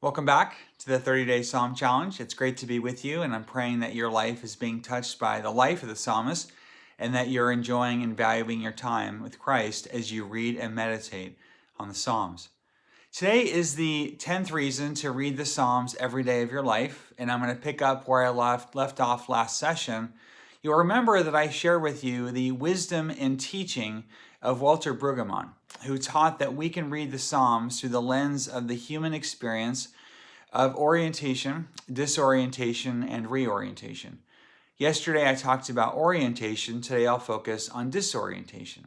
Welcome back to the 30-Day Psalm Challenge. It's great to be with you, and I'm praying that your life is being touched by the life of the psalmist and that you're enjoying and valuing your time with Christ as you read and meditate on the Psalms. Today is the 10th reason to read the Psalms every day of your life, and I'm going to pick up where I left off last session. You'll remember that I shared with you the wisdom and teaching of Walter Brueggemann, who taught that we can read the Psalms through the lens of the human experience of orientation, disorientation, and reorientation. Yesterday I talked about orientation. Today I'll focus on disorientation.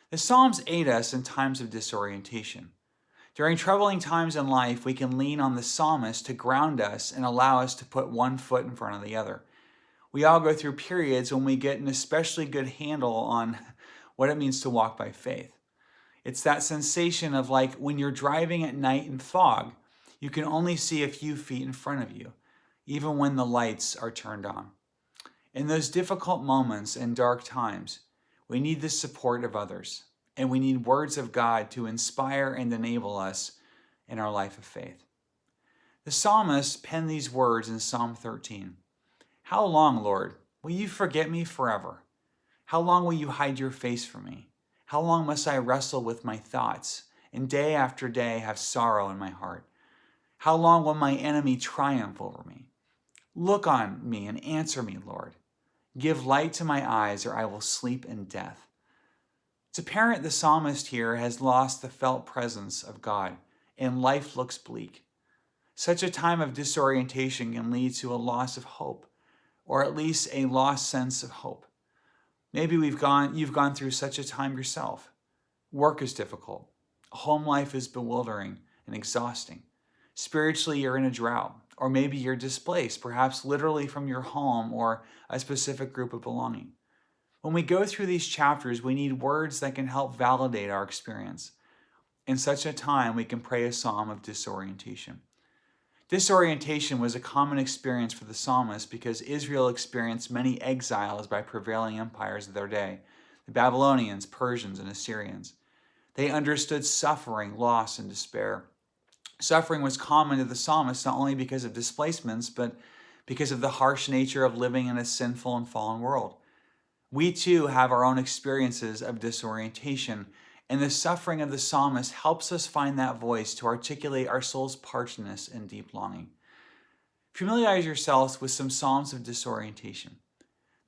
The Psalms aid us in times of disorientation. During troubling times in life, we can lean on the psalmist to ground us and allow us to put one foot in front of the other. We all go through periods when we get an especially good handle on what it means to walk by faith. It's that sensation of like when you're driving at night in fog, you can only see a few feet in front of you, even when the lights are turned on. In those difficult moments and dark times, we need the support of others, and we need words of God to inspire and enable us in our life of faith. The psalmist penned these words in Psalm 13. "How long, Lord, will you forget me forever? How long will you hide your face from me? How long must I wrestle with my thoughts, and day after day have sorrow in my heart? How long will my enemy triumph over me? Look on me and answer me, Lord. Give light to my eyes, or I will sleep in death." It's apparent the psalmist here has lost the felt presence of God, and life looks bleak. Such a time of disorientation can lead to a loss of hope, or at least a lost sense of hope. Maybe you've gone through such a time yourself. Work is difficult. Home life is bewildering and exhausting. Spiritually, you're in a drought, or maybe you're displaced, perhaps literally from your home or a specific group of belonging. When we go through these chapters, we need words that can help validate our experience. In such a time, we can pray a psalm of disorientation. Disorientation was a common experience for the psalmist because Israel experienced many exiles by prevailing empires of their day, the Babylonians, Persians, and Assyrians. They understood suffering, loss, and despair. Suffering was common to the psalmist not only because of displacements, but because of the harsh nature of living in a sinful and fallen world. We too have our own experiences of disorientation, and the suffering of the psalmist helps us find that voice to articulate our soul's parchedness and deep longing. Familiarize yourselves with some psalms of disorientation.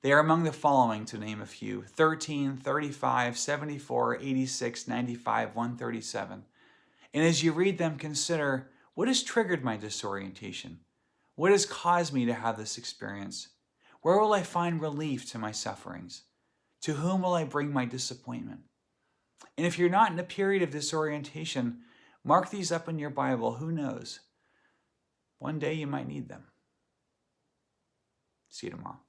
They are among the following, to name a few: 13, 35, 74, 86, 95, 137. And as you read them, consider, what has triggered my disorientation? What has caused me to have this experience? Where will I find relief to my sufferings? To whom will I bring my disappointment? And if you're not in a period of disorientation, mark these up in your Bible. Who knows? One day you might need them. See you tomorrow.